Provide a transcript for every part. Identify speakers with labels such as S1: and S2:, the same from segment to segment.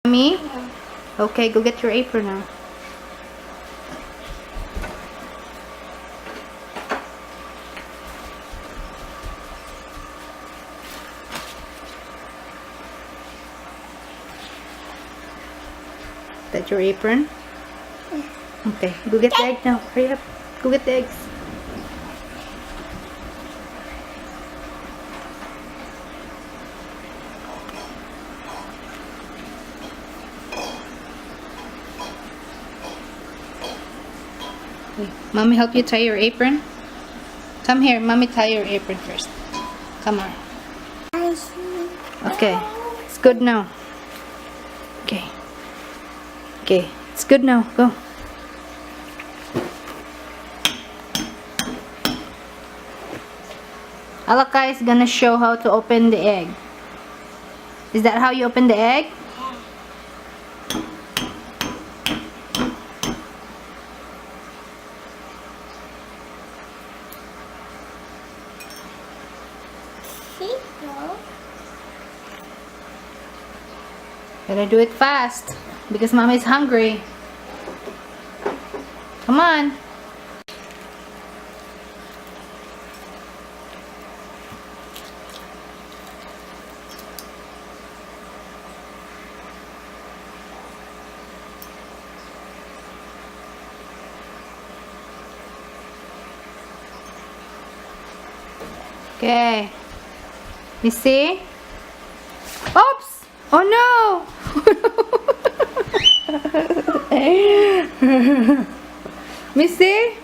S1: Me? Okay, go get your apron now. That your apron? Okay, go get the egg now. Hurry up. Go get the eggs. Okay, Mommy help you tie your apron? Come here, Mommy tie your apron first. Come on. Okay, it's good now. Okay. Okay, it's good now. Go. Alaka is gonna show how to open the egg. Is that how you open the egg? Gotta do it fast because Mommy's hungry. Come on. Okay. You see? Oops! Oh no! Missy?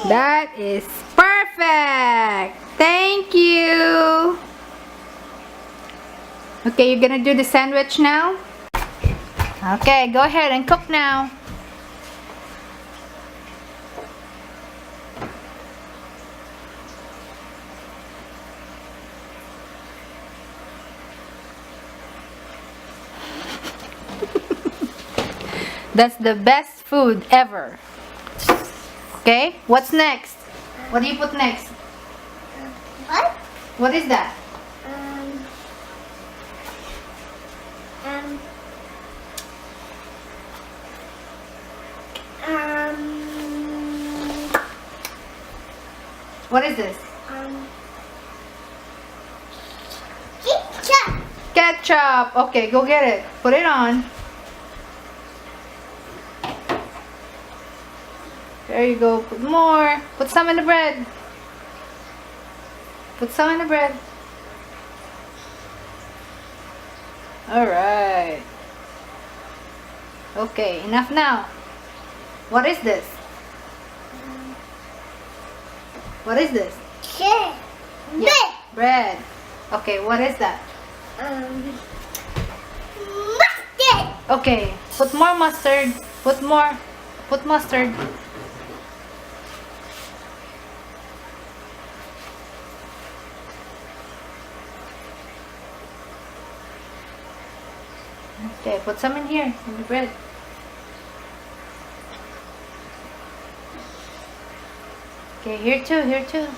S1: That is perfect! Thank you! Okay, you're gonna do the sandwich now? Okay, go ahead and cook now. That's the best food ever. Okay, what's next? What do you put next?
S2: What?
S1: What is that? What is this?
S2: Ketchup.
S1: Ketchup. Okay, go get it. Put it on. There you go. Put more. Put some in the bread. Put some in the bread. Alright. Okay, enough now. What is this? What is this?
S2: Bread.
S1: Yeah, bread. Okay, what is that?
S2: Mustard.
S1: Okay, put more mustard. Put more. Put mustard. Okay, put some in here, in the bread. Okay, here too, here too.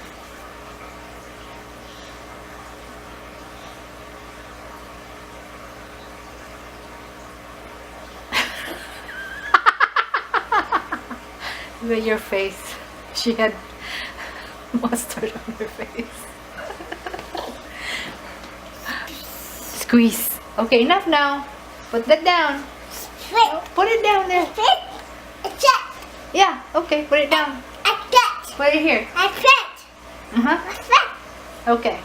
S1: Look at your face. She had mustard on her face. Squeeze. Okay, enough now. Put that down. Put it down there. Yeah, okay, put it down. Put it here. Okay.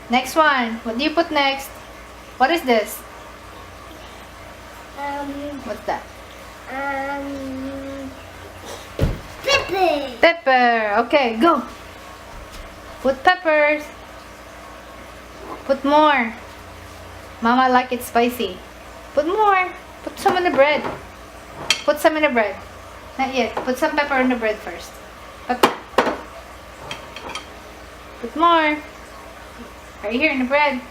S1: Next one. What do you put next? What is this? What's that?
S2: Pepper.
S1: Pepper. Okay, go. Put peppers. Put more. Mama like it spicy. Put more. Put some in the bread. Put some in the bread. Not yet. Put some pepper in the bread first. Pepper. Put more. Right here in the bread.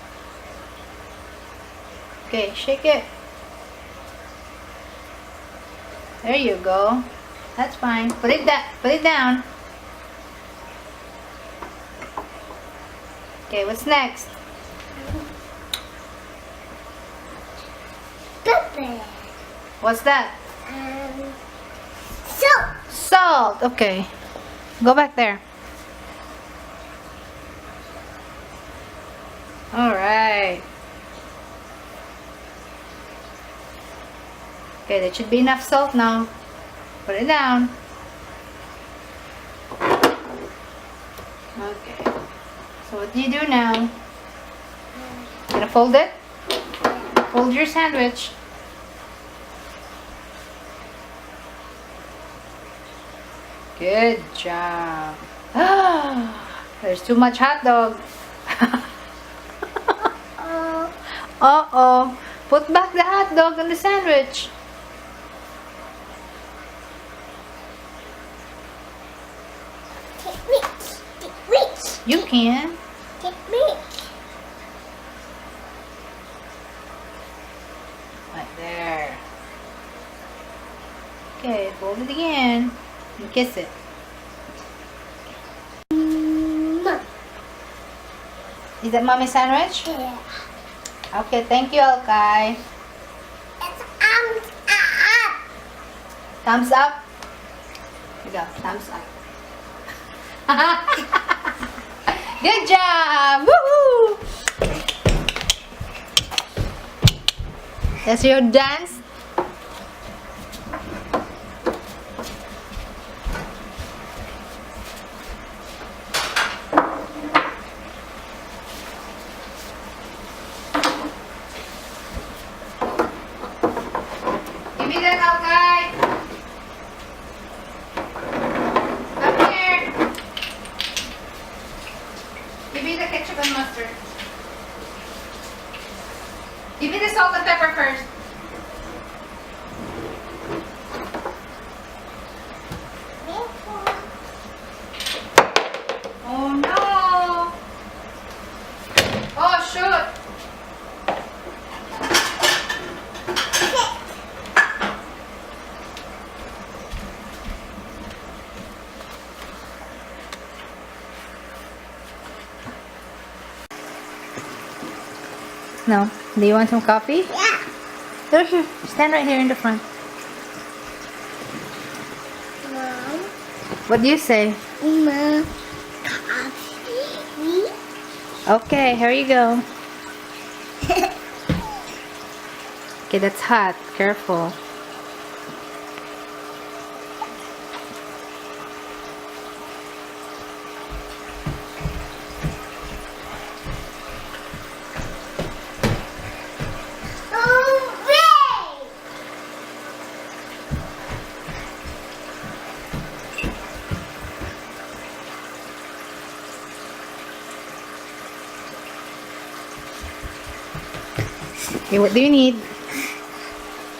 S1: Okay, shake it. There you go. That's fine. Put it down. Okay, what's next? What's that?
S2: So,
S1: Salt. Okay. Go back there. Alright. Okay, that should be enough salt now. Put it down. Okay. So what do you do now? Gonna fold it? Fold your sandwich. Good job. There's too much hot dog. Uh-oh. Put back the hot dog on the sandwich.
S2: take me.
S1: You can.
S2: Take me.
S1: Right there. Okay, fold it again. And kiss it. Is that mommy's sandwich?
S2: Yeah.
S1: Okay, thank you, Alkai.
S2: It's up.
S1: Thumbs up. Here you go. Thumbs up. Good job! Woohoo! That's your dance. Give me that, Alkai. Come here. Give me the ketchup and mustard. Give me the salt and pepper first. Oh no! Oh shoot! No. Do you want some coffee?
S2: Yeah.
S1: Go here. Stand right here in the front.
S2: Mom.
S1: What do you say?
S2: Mom.
S1: Okay, here you go. Okay, that's hot. Careful. Okay, what do you need?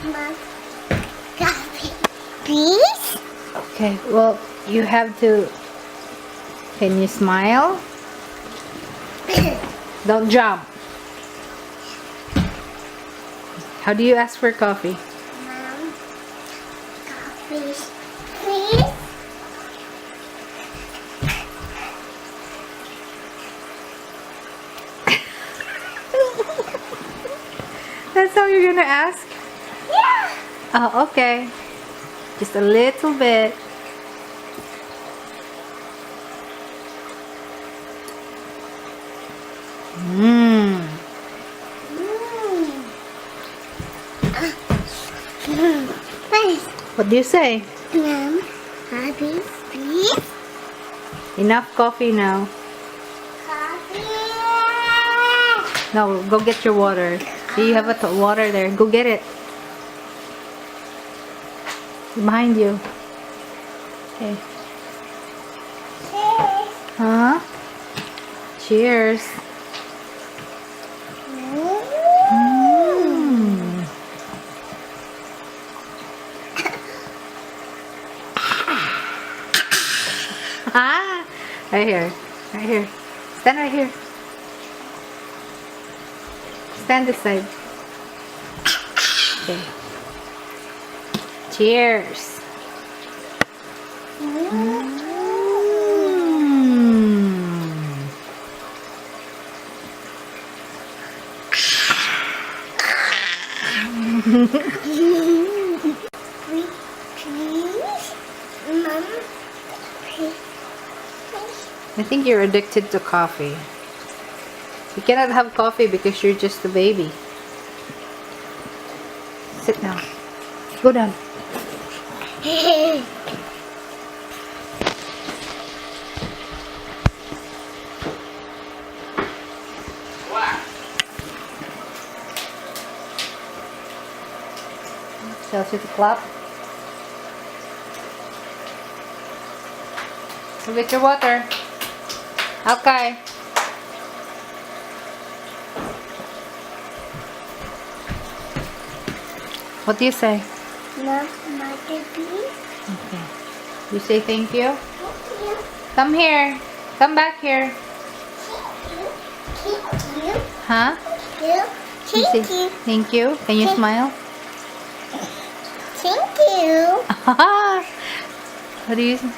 S2: Mom. Coffee. Please?
S1: Okay, well, you have to... Can you smile? Don't jump. How do you ask for coffee?
S2: Mom. Coffee. Please?
S1: That's how you're gonna ask?
S2: Yeah.
S1: Oh, okay. Just a little bit. Mmm.
S2: Please.
S1: What do you say?
S2: Mom. Coffee. Please?
S1: Enough coffee now.
S2: Coffee.
S1: No, go get your water. Do you have a water there? Go get it. Behind you. Okay.
S2: Cheers.
S1: Huh? Cheers. Mm. Ah, right here. Right here. Stand right here. Stand this side. Okay. Cheers. Mm.
S2: Please, Mom. Please.
S1: I think you're addicted to coffee. You cannot have coffee because you're just a baby. Sit down. Go down. Tells you to clap. Go get your water. Okay. What do you say?
S2: Love my baby.
S1: Okay. You say thank you?
S2: Thank you.
S1: Come here. Come back here.
S2: Thank you.
S1: Huh?
S2: You.
S1: You say
S2: Thank you.
S1: thank you. Can you
S2: Thank-
S1: smile?
S2: Thank you.
S1: What do you say?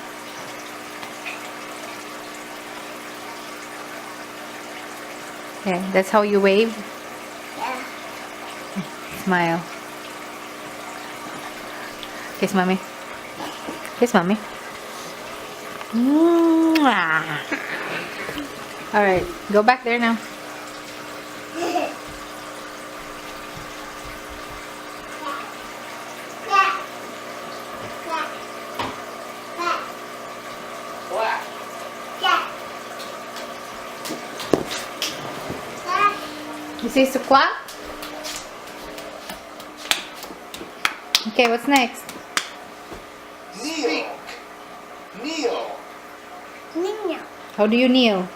S1: Okay, that's how you wave.
S2: Yeah.
S1: Smile. Kiss mommy. Kiss mommy. Mwah. All right, go back there now. You say to clap? Okay, what's next?
S3: Kneel. Kneel.
S2: Nino.
S1: How do you kneel?